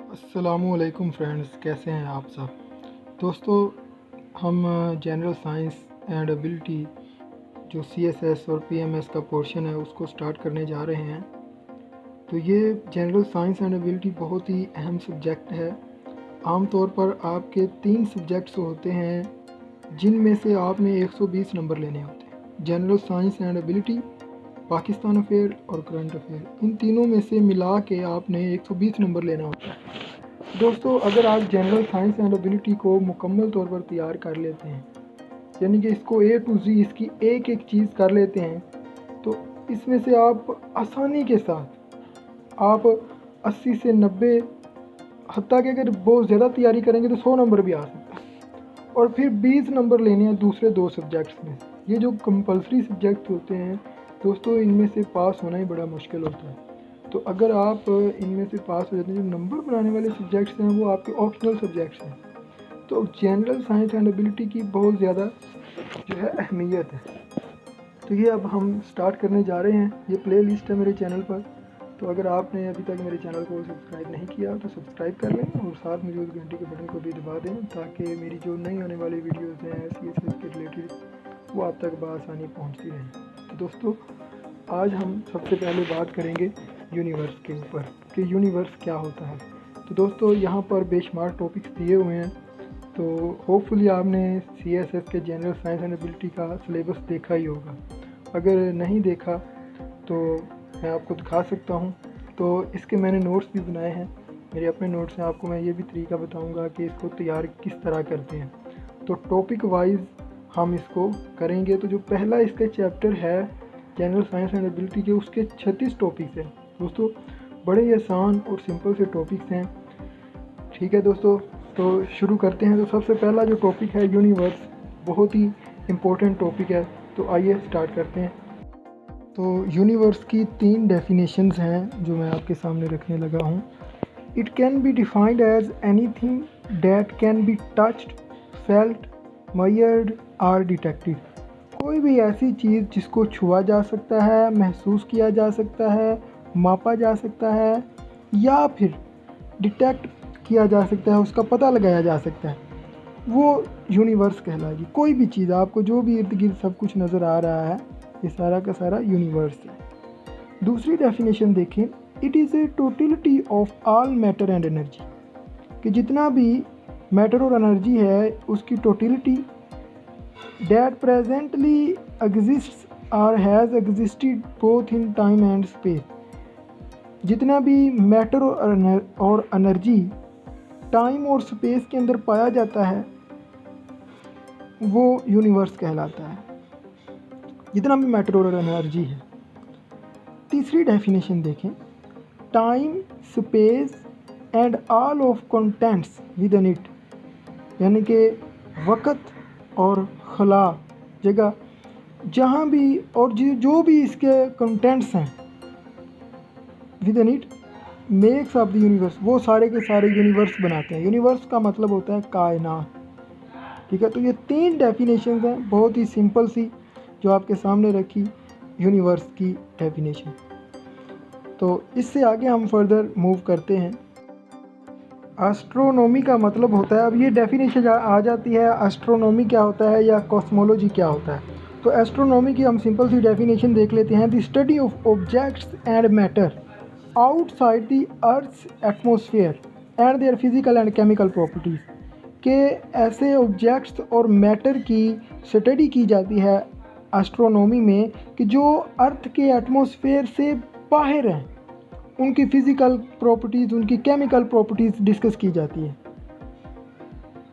अस्सलामुअलैकुम फ्रेंड्स, कैसे हैं आप सब। दोस्तों, हम जनरल साइंस एंड एबिलिटी जो सीएसएस और पीएमएस का पोर्शन है उसको स्टार्ट करने जा रहे हैं। तो ये जनरल साइंस एंड एबिलिटी बहुत ही अहम सब्जेक्ट है। आमतौर पर आपके 3 सब्जेक्ट्स होते हैं जिनमें से आपने 120 नंबर लेने होते हैं। General science and ability, Pakistan affair और करंट अफेयर, इन तीनों में से मिला के आपने 120 नंबर लेना होता है। दोस्तों, अगर आप जनरल साइंस एंड एबिलिटी को मुकम्मल तौर पर तैयार कर लेते हैं, यानी कि इसको A to Z इसकी एक एक चीज़ कर लेते हैं, तो इसमें से आप आसानी के साथ आप 80 से 90, हत्ता कि अगर बहुत ज़्यादा तैयारी करेंगे तो 100 नंबर भी आ सकता है। और फिर 20 नंबर लेने हैं दूसरे 2 सब्जेक्ट्स में। ये जो कंपलसरी सब्जेक्ट होते हैं दोस्तों, इनमें से पास होना ही बड़ा मुश्किल होता है। तो अगर आप इनमें से पास हो जाते हैं, जो नंबर बनाने वाले सब्जेक्ट्स हैं वो आपके ऑप्शनल सब्जेक्ट्स हैं। तो जनरल साइंस एंड एबिलिटी की बहुत ज़्यादा जो है अहमियत है। तो ये अब हम स्टार्ट करने जा रहे हैं। ये प्ले लिस्ट है मेरे चैनल पर। तो अगर आपने अभी तक मेरे चैनल को सब्सक्राइब नहीं किया तो सब्सक्राइब कर लें और साथ में जो उस घंटे के बटन को भी दबा दें, ताकि मेरी जो नई आने वाली वीडियोज़ हैं सीएसएस के रिलेटेड वो आप तक बआसानी पहुंचती रहें। तो दोस्तों, आज हम सबसे पहले बात करेंगे यूनिवर्स के ऊपर कि यूनिवर्स क्या होता है। तो दोस्तों, यहाँ पर बेशुमार टॉपिक्स दिए हुए हैं। तो होपफुली आपने सीएसएस के जनरल साइंस एंड एबिलिटी का सिलेबस देखा ही होगा। अगर नहीं देखा तो मैं आपको दिखा सकता हूँ। तो इसके मैंने नोट्स भी बनाए हैं, मेरे अपने नोट्स हैं। आपको मैं ये भी तरीका बताऊँगा कि इसको तैयार किस तरह करते हैं। तो टॉपिक वाइज हम इसको करेंगे। तो जो पहला इसका चैप्टर है जनरल साइंस एंड एबिलिटी के, उसके 36 टॉपिक्स हैं दोस्तों। बड़े ही आसान और सिंपल से टॉपिक्स हैं। ठीक है दोस्तों, तो शुरू करते हैं। तो सबसे पहला जो टॉपिक है यूनिवर्स, बहुत ही इम्पोर्टेंट टॉपिक है। तो आइए स्टार्ट करते हैं। तो यूनिवर्स की 3 डेफिनेशंस हैं जो मैं आपके सामने रखने लगा हूँ। It can be defined as anything that can be touched, felt, measured और डिटेक्टेड। कोई भी ऐसी चीज़ जिसको छुआ जा सकता है, महसूस किया जा सकता है, मापा जा सकता है या फिर डिटेक्ट किया जा सकता है, उसका पता लगाया जा सकता है, वो यूनिवर्स कहलाएगी। कोई भी चीज़, आपको जो भी इर्द गिर्द सब कुछ नज़र आ रहा है, ये सारा का सारा यूनिवर्स है। दूसरी डेफिनेशन देखें, it is A totality of all matter and energy, कि जितना भी मैटर और एनर्जी है उसकी totality that presently exists or has existed both in time and space। जितना भी मैटर और एनर्जी टाइम और स्पेस के अंदर पाया जाता है वो यूनिवर्स कहलाता है, जितना भी मैटर और एनर्जी है। तीसरी डेफिनेशन देखें, time, space and all of contents with in it, यानी कि वक़्त और खला, जगह, जहाँ भी और जो भी इसके कंटेंट्स हैं with in it makes of the universe, वो सारे के सारे यूनिवर्स बनाते हैं। यूनिवर्स का मतलब होता है कायनात। ठीक है, तो ये 3 डेफिनेशन हैं, बहुत ही सिंपल सी, जो आपके सामने रखी यूनिवर्स की डेफिनेशन। तो इससे आगे हम फर्दर मूव करते हैं। एस्ट्रोनॉमी का मतलब होता है, अब ये डेफिनेशन आ जाती है, एस्ट्रोनॉमी क्या होता है या कॉस्मोलॉजी क्या होता है। तो एस्ट्रोनॉमी की हम सिंपल सी डेफिनेशन देख लेते हैं। The study of objects and matter outside the earth's atmosphere and their physical and chemical properties, के ऐसे ऑब्जेक्ट्स और मैटर की स्टडी की जाती है एस्ट्रोनॉमी में कि जो अर्थ के एटमॉस्फेयर से बाहर हैं, उनकी फ़िज़िकल प्रॉपर्टीज़, उनकी केमिकल प्रॉपर्टीज़ डिस्कस की जाती है।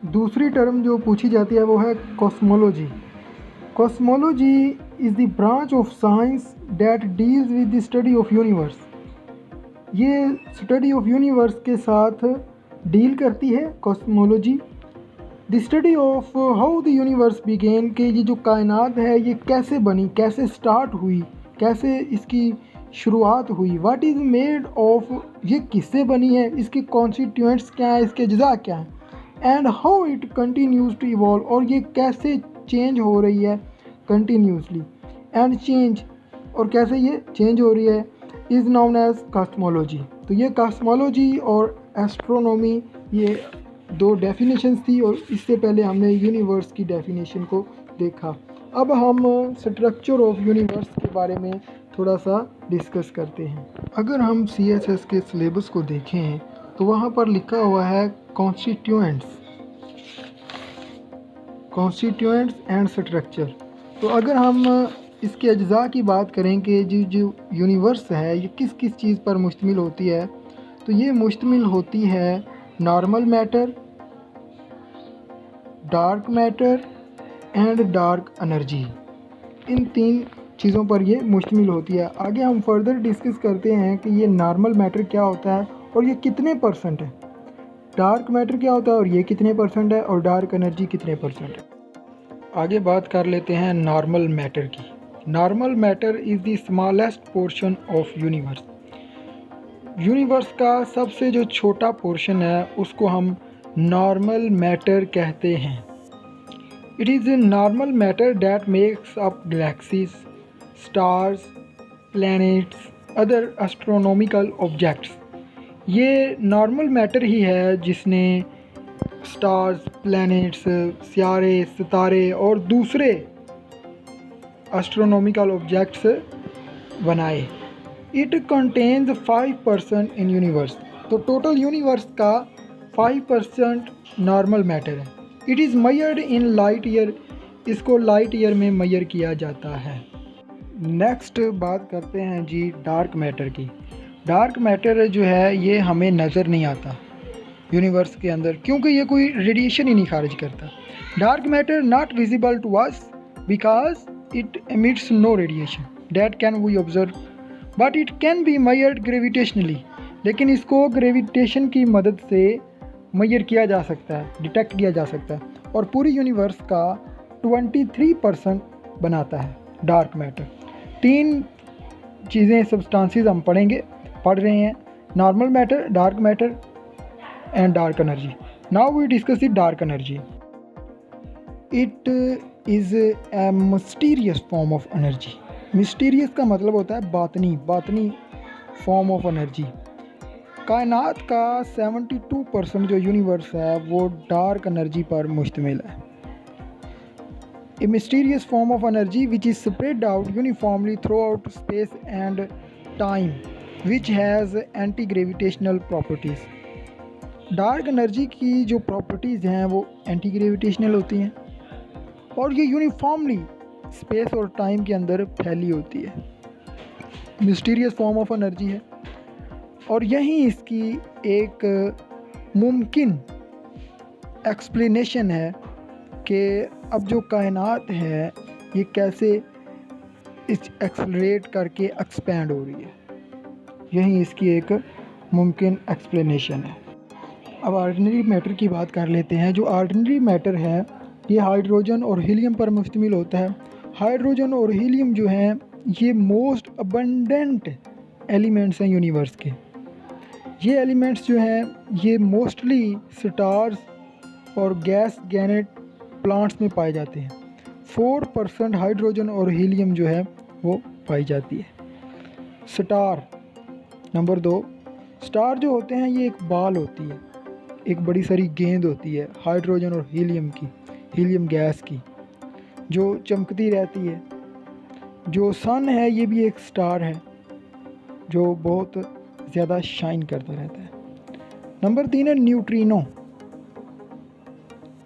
दूसरी टर्म जो पूछी जाती है वो है cosmology. Cosmology is the branch of science that deals with the study of universe. ये स्टडी ऑफ यूनिवर्स के साथ डील करती है cosmology. The study of how the universe began, के ये जो कायनात है ये कैसे बनी, कैसे स्टार्ट हुई, कैसे इसकी शुरुआत हुई। व्हाट इज़ मेड ऑफ, ये किससे बनी है, इसके कॉन्स्टिट्यूएंट्स क्या हैं, इसके अज्जा क्या हैं। And how it continues to evolve, और ये कैसे चेंज हो रही है कंटिन्यूसली। एंड चेंज, और कैसे ये चेंज हो रही है, इज़ नोन एज कॉस्मोलॉजी। तो ये कॉस्मोलॉजी और एस्ट्रोनॉमी, ये दो डेफिनेशंस थी और इससे पहले हमने यूनिवर्स की डेफिनेशन को देखा। अब हम स्ट्रक्चर ऑफ यूनिवर्स के बारे में थोड़ा सा डिस्कस करते हैं। अगर हम CSS के सिलेबस को देखें तो वहाँ पर लिखा हुआ है कॉन्स्टिट्यूएंट्स एंड स्ट्रक्चर। तो अगर हम इसके अज्जा की बात करें कि जो यूनिवर्स है ये किस किस चीज़ पर मुश्तमिल होती है, तो ये मुश्तमिल होती है normal matter, dark matter and dark energy. इन 3 चीज़ों पर ये मुश्तमिल होती है। आगे हम फर्दर डिस्कस करते हैं कि ये नॉर्मल मैटर क्या होता है और ये कितने परसेंट है, डार्क मैटर क्या होता है और ये कितने परसेंट है, और डार्क एनर्जी कितने परसेंट है। आगे बात कर लेते हैं नॉर्मल मैटर की। Normal matter is the smallest portion of universe. Universe का सबसे जो छोटा पोर्शन है उसको हम नॉर्मल मैटर कहते हैं। It is a normal matter that makes up galaxies, stars, planets, other astronomical objects. ये नॉर्मल मैटर ही है जिसने स्टार्स, प्लैनेट्स, सितारे और दूसरे एस्ट्रोनॉमिकल ऑब्जेक्ट्स बनाए। It contains 5% in universe. तो टोटल यूनिवर्स का 5% नॉर्मल मैटर है। It is measured in light year. इसको लाइट ईयर में मेजर किया जाता है। नेक्स्ट बात करते हैं जी डार्क मैटर की। डार्क मैटर जो है ये हमें नज़र नहीं आता यूनिवर्स के अंदर, क्योंकि ये कोई रेडिएशन ही नहीं खारिज करता। Dark matter not visible to us because it emits no radiation that can we observe, but it can be measured gravitationally. लेकिन इसको ग्रेविटेशन की मदद से मेजर किया जा सकता है, डिटेक्ट किया जा सकता है, और पूरी यूनिवर्स का 23% बनाता है डार्क मैटर। 3 चीज़ें सब्सटेंसेस हम पढ़ रहे हैं, normal matter, dark matter and dark energy. Now we discuss the dark energy. It is a mysterious form of energy. Mysterious का मतलब होता है बातनी फॉर्म ऑफ एनर्जी। कायनात का 72% जो यूनिवर्स है वो डार्क एनर्जी पर मुश्तमिल है। A mysterious form of energy which is spread out uniformly throughout space and time which has anti gravitational properties. Dark energy की जो प्रॉपर्टीज़ हैं वो एंटी ग्रेविटेशनल होती हैं और ये यूनिफॉर्मली स्पेस और टाइम के अंदर फैली होती है। मिस्टीरियस फॉर्म ऑफ एनर्जी है और यही इसकी एक मुमकिन एक्सप्लेनेशन है कि अब जो कायनात है ये कैसे इस एक्सलरेट करके एक्सपैंड हो रही है। यही इसकी एक मुमकिन एक्सप्लेनेशन है। अब ऑर्डिनरी मैटर की बात कर लेते हैं। जो ऑर्डिनरी मैटर है ये हाइड्रोजन और हीलियम पर मुश्तमिल होता है। हाइड्रोजन और हीलियम जो हैं ये मोस्ट अबंडेंट एलिमेंट्स हैं यूनिवर्स के। ये एलिमेंट्स जो हैं ये मोस्टली स्टार्स और गैस गैनेट प्लांट्स में पाए जाते हैं। 4% हाइड्रोजन और हीलियम जो है वो पाई जाती है। स्टार नंबर 2, स्टार जो होते हैं ये एक बाल होती है, एक बड़ी सारी गेंद होती है हाइड्रोजन और हीलियम गैस की, जो चमकती रहती है। जो सन है ये भी एक स्टार है जो बहुत ज़्यादा शाइन करता रहता है। नंबर 3 है न्यूट्रिनो।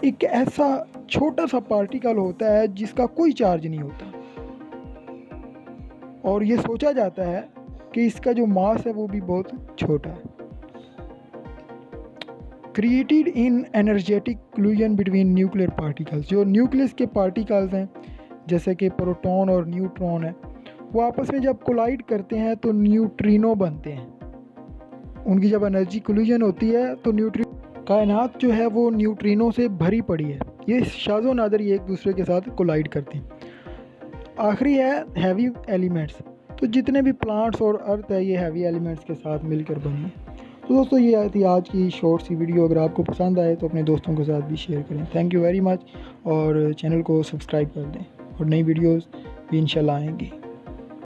एक ऐसा छोटा सा पार्टिकल होता है जिसका कोई चार्ज नहीं होता और ये सोचा जाता है कि इसका जो मास है वो भी बहुत छोटा है। Created in energetic collision between nuclear particles. जो न्यूक्लियस के पार्टिकल्स हैं जैसे कि प्रोटॉन और न्यूट्रॉन है वो आपस में जब कोलाइड करते हैं तो न्यूट्रिनो बनते हैं। उनकी जब एनर्जी कोलिजन होती है तो कायनात जो है वो न्यूट्रिनो से भरी पड़ी है। ये शाज़ो नादर ये एक दूसरे के साथ कोलाइड करते हैं। आखिरी है हैवी एलिमेंट्स। तो जितने भी प्लांट्स और अर्थ है ये हैवी एलिमेंट्स के साथ मिलकर बनी है। तो दोस्तों ये थी आज की शॉर्ट सी वीडियो। अगर आपको पसंद आए तो अपने दोस्तों के साथ भी शेयर करें। थैंक यू वेरी मच और चैनल को सब्सक्राइब कर दें और नई वीडियोस भी इंशाल्लाह आएंगी।